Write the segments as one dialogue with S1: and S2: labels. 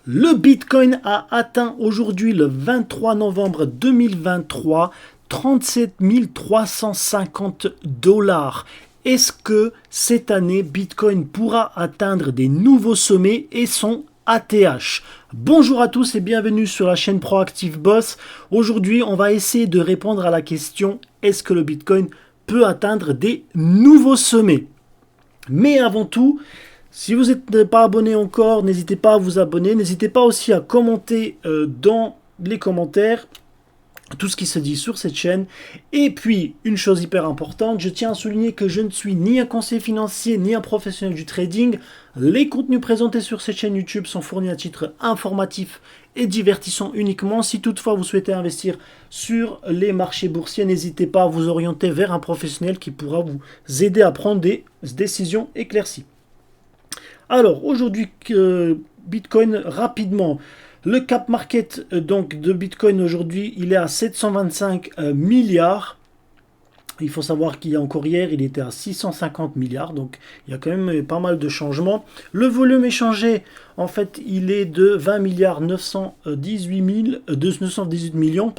S1: Le Bitcoin a atteint aujourd'hui le 23 novembre 2023 37 350 dollars. Est-ce que cette année Bitcoin pourra atteindre des nouveaux sommets et son ATH? Bonjour à tous et bienvenue sur la chaîne Proactive Boss. Aujourd'hui, on va essayer de répondre à la question: est-ce que le Bitcoin peut atteindre des nouveaux sommets? Mais avant tout, si vous n'êtes pas abonné encore, n'hésitez pas à vous abonner. N'hésitez pas aussi à commenter dans les commentaires tout ce qui se dit sur cette chaîne. Et puis, une chose hyper importante, je tiens à souligner que je ne suis ni un conseiller financier, ni un professionnel du trading. Les contenus présentés sur cette chaîne YouTube sont fournis à titre informatif et divertissant uniquement. Si toutefois vous souhaitez investir sur les marchés boursiers, n'hésitez pas à vous orienter vers un professionnel qui pourra vous aider à prendre des décisions éclaircies. Alors, aujourd'hui, Bitcoin, rapidement. Le cap market donc de Bitcoin aujourd'hui, il est à 725 milliards. Il faut savoir qu'il y a encore hier, il était à 650 milliards. Donc, il y a quand même pas mal de changements. Le volume échangé, en fait, il est de 20 milliards 918 millions.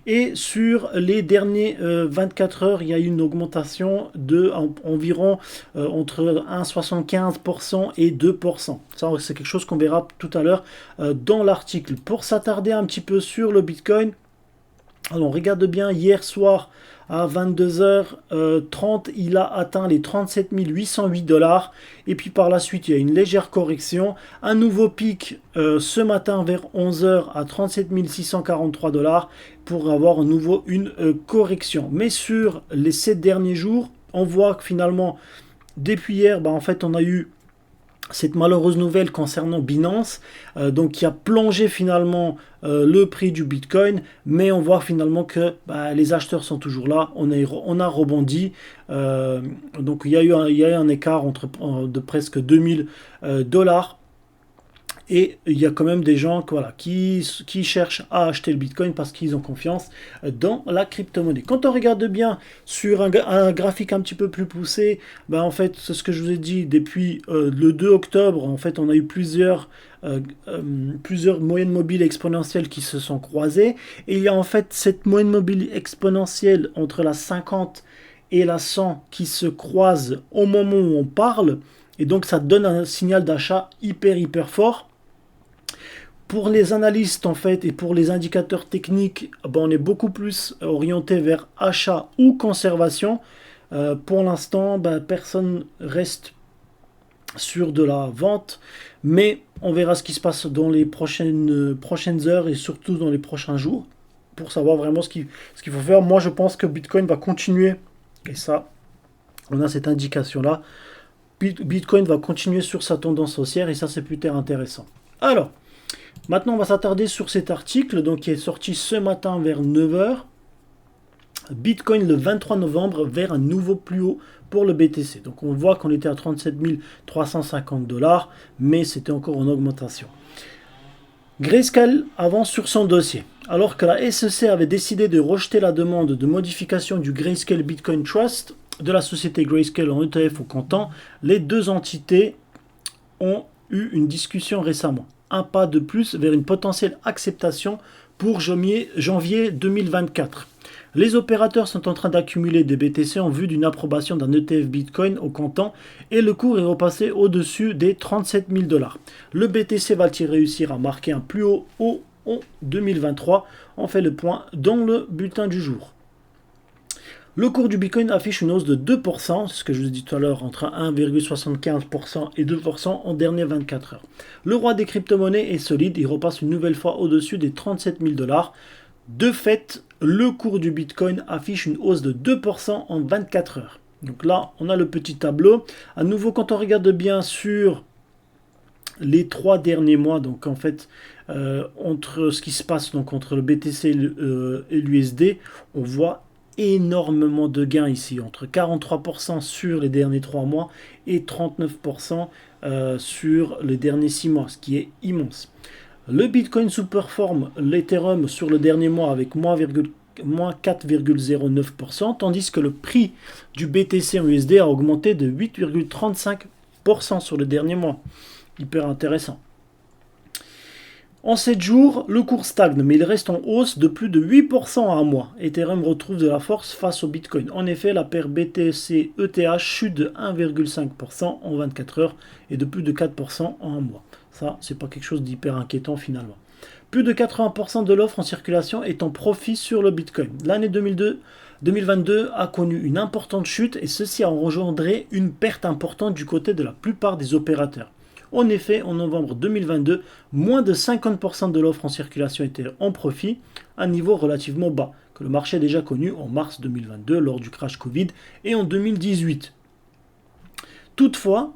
S1: Et sur les derniers 24 heures, il y a eu une augmentation de environ entre 1,75% et 2%. Ça, c'est quelque chose qu'on verra tout à l'heure dans l'article. Pour s'attarder un petit peu sur le Bitcoin, alors on regarde bien, hier soir à 22h30, il a atteint les 37 808 dollars. Et puis par la suite, il y a une légère correction. Un nouveau pic ce matin vers 11h à 37 643 dollars pour avoir à nouveau une correction. Mais sur les 7 derniers jours, on voit que finalement, depuis hier, en fait, on a eu cette malheureuse nouvelle concernant Binance, donc qui a plongé finalement le prix du Bitcoin, mais on voit finalement que les acheteurs sont toujours là, on a rebondi, donc il y a eu un écart de presque 2000 dollars. Et il y a quand même des gens qui cherchent à acheter le Bitcoin parce qu'ils ont confiance dans la crypto-monnaie. Quand on regarde bien sur un graphique un petit peu plus poussé, en fait, c'est ce que je vous ai dit depuis le 2 octobre. En fait, on a eu plusieurs moyennes mobiles exponentielles qui se sont croisées. Et il y a en fait cette moyenne mobile exponentielle entre la 50 et la 100 qui se croisent au moment où on parle. Et donc, ça donne un signal d'achat hyper fort. Pour les analystes en fait et pour les indicateurs techniques, on est beaucoup plus orienté vers achat ou conservation. Pour l'instant, personne reste sur de la vente, mais on verra ce qui se passe dans les prochaines heures et surtout dans les prochains jours pour savoir vraiment ce qu'il faut faire. Moi, je pense que Bitcoin va continuer, et ça, on a cette indication-là. Bitcoin va continuer sur sa tendance haussière et ça, c'est plutôt intéressant. Alors, maintenant, on va s'attarder sur cet article qui est sorti ce matin vers 9h. Bitcoin le 23 novembre vers un nouveau plus haut pour le BTC. Donc on voit qu'on était à 37 350 dollars, mais c'était encore en augmentation. Grayscale avance sur son dossier. Alors que la SEC avait décidé de rejeter la demande de modification du Grayscale Bitcoin Trust de la société Grayscale en ETF au comptant, les deux entités ont eu une discussion récemment. Un pas de plus vers une potentielle acceptation pour janvier 2024. Les opérateurs sont en train d'accumuler des BTC en vue d'une approbation d'un ETF Bitcoin au comptant et le cours est repassé au-dessus des 37 000 dollars. Le BTC va-t-il réussir à marquer un plus haut en 2023? On fait le point dans le bulletin du jour. Le cours du Bitcoin affiche une hausse de 2%, c'est ce que je vous ai dit tout à l'heure, entre 1,75% et 2% en dernières 24 heures. Le roi des crypto-monnaies est solide, il repasse une nouvelle fois au-dessus des 37 000 dollars. De fait, le cours du Bitcoin affiche une hausse de 2% en 24 heures. Donc là, on a le petit tableau. À nouveau, quand on regarde bien sur les 3 derniers mois, donc en fait, entre ce qui se passe donc entre le BTC et l'USD, on voit énormément de gains ici, entre 43% sur les derniers 3 mois et 39% sur les derniers 6 mois, ce qui est immense. Le Bitcoin sous-performe l'Ethereum sur le dernier mois avec moins 4,09%, tandis que le prix du BTC en USD a augmenté de 8,35% sur le dernier mois. Hyper intéressant. En 7 jours, le cours stagne, mais il reste en hausse de plus de 8% à un mois. Ethereum retrouve de la force face au Bitcoin. En effet, la paire BTC-ETH chute de 1,5% en 24 heures et de plus de 4% en un mois. Ça, c'est pas quelque chose d'hyper inquiétant finalement. Plus de 80% de l'offre en circulation est en profit sur le Bitcoin. L'année 2022 a connu une importante chute et ceci a engendré une perte importante du côté de la plupart des opérateurs. En effet, en novembre 2022, moins de 50% de l'offre en circulation était en profit, un niveau relativement bas, que le marché a déjà connu en mars 2022 lors du crash Covid et en 2018. Toutefois,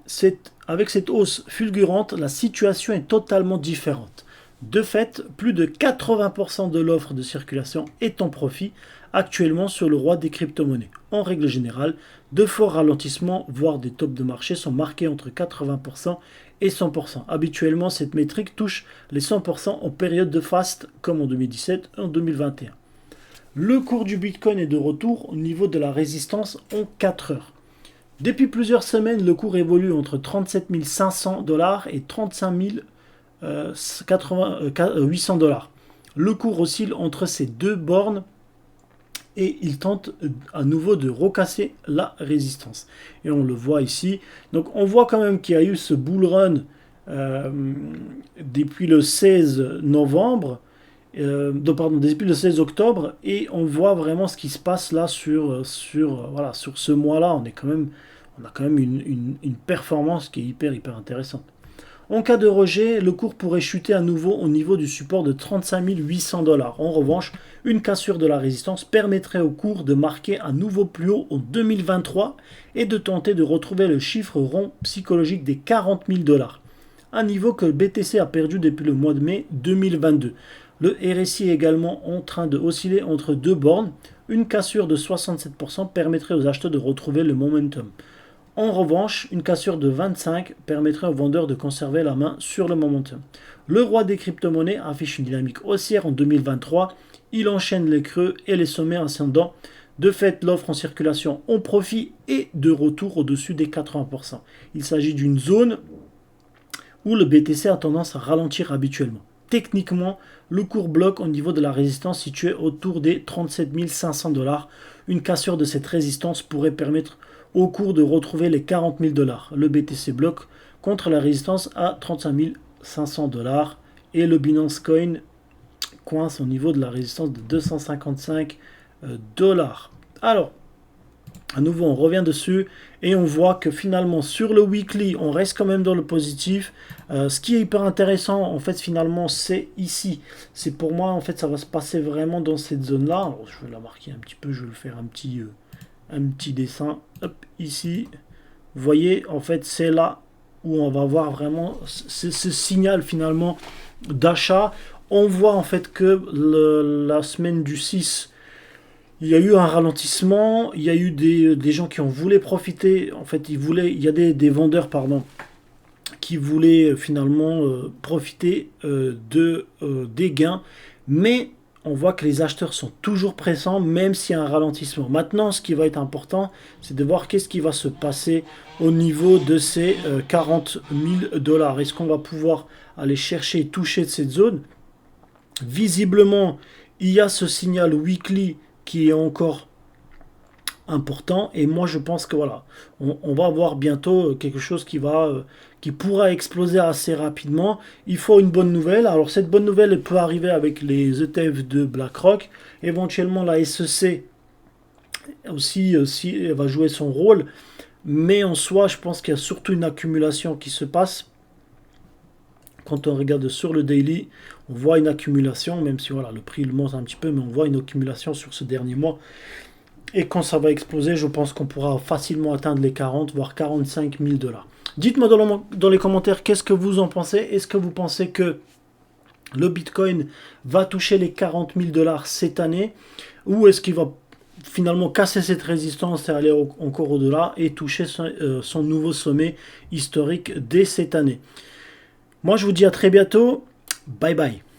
S1: avec cette hausse fulgurante, la situation est totalement différente. De fait, plus de 80% de l'offre de circulation est en profit actuellement sur le roi des crypto-monnaies. En règle générale, de forts ralentissements, voire des tops de marché sont marqués entre 80% et 100%. Habituellement, cette métrique touche les 100% en période de fast, comme en 2017 et en 2021. Le cours du Bitcoin est de retour au niveau de la résistance en 4 heures. Depuis plusieurs semaines, le cours évolue entre 37 500 $ et 35 800 $. Le cours oscille entre ces deux bornes et il tente à nouveau de recasser la résistance. Et on le voit ici. Donc on voit quand même qu'il y a eu ce bull run depuis le 16 novembre, depuis le 16 octobre, et on voit vraiment ce qui se passe là sur ce mois-là. On a quand même une performance qui est hyper intéressante. En cas de rejet, le cours pourrait chuter à nouveau au niveau du support de 35 800 $. En revanche, une cassure de la résistance permettrait au cours de marquer un nouveau plus haut en 2023 et de tenter de retrouver le chiffre rond psychologique des 40 000 $. Un niveau que le BTC a perdu depuis le mois de mai 2022. Le RSI est également en train de osciller entre deux bornes. Une cassure de 67% permettrait aux acheteurs de retrouver le momentum. En revanche, une cassure de 25 permettrait aux vendeurs de conserver la main sur le momentum. Le roi des crypto-monnaies affiche une dynamique haussière en 2023. Il enchaîne les creux et les sommets ascendants. De fait, l'offre en circulation en profit est de retour au-dessus des 80%. Il s'agit d'une zone où le BTC a tendance à ralentir habituellement. Techniquement, le cours bloque au niveau de la résistance située autour des 37 500 $. Une cassure de cette résistance pourrait permettre au cours de retrouver les 40 000 $. Le BTC bloque contre la résistance à 35 500 $ et le Binance Coin coince au niveau de la résistance de 255 $. Alors, à nouveau, on revient dessus et on voit que finalement sur le weekly, on reste quand même dans le positif. Ce qui est hyper intéressant, en fait, finalement, c'est ici. C'est pour moi, en fait, ça va se passer vraiment dans cette zone-là. Alors, je vais la marquer un petit peu, je vais le faire un petit dessin. Hop, ici. Vous voyez, en fait, c'est là où on va voir vraiment ce signal finalement d'achat. On voit en fait que la semaine du 6, il y a eu un ralentissement, il y a eu des gens qui en voulaient profiter. En fait, il y a des vendeurs, pardon, qui voulaient finalement profiter des gains. Mais on voit que les acheteurs sont toujours pressants, même s'il y a un ralentissement. Maintenant, ce qui va être important, c'est de voir qu'est-ce qui va se passer au niveau de ces 40 000 $. Est-ce qu'on va pouvoir aller chercher et toucher cette zone? Visiblement, il y a ce signal weekly qui est encore important, et moi je pense que voilà, on va avoir bientôt quelque chose qui pourra exploser assez rapidement. Il faut une bonne nouvelle. Alors cette bonne nouvelle, elle peut arriver avec les ETF de BlackRock, éventuellement la SEC aussi elle va jouer son rôle, mais en soi je pense qu'il y a surtout une accumulation qui se passe. Quand on regarde sur le daily, on voit une accumulation, même si voilà, le prix le monte un petit peu, mais on voit une accumulation sur ce dernier mois. Et quand ça va exploser, je pense qu'on pourra facilement atteindre les 40, voire 45 000 $. Dites-moi dans les commentaires qu'est-ce que vous en pensez. Est-ce que vous pensez que le Bitcoin va toucher les 40 000 $ cette année? Ou est-ce qu'il va finalement casser cette résistance et aller encore au-delà et toucher son nouveau sommet historique dès cette année? Moi, je vous dis à très bientôt. Bye bye.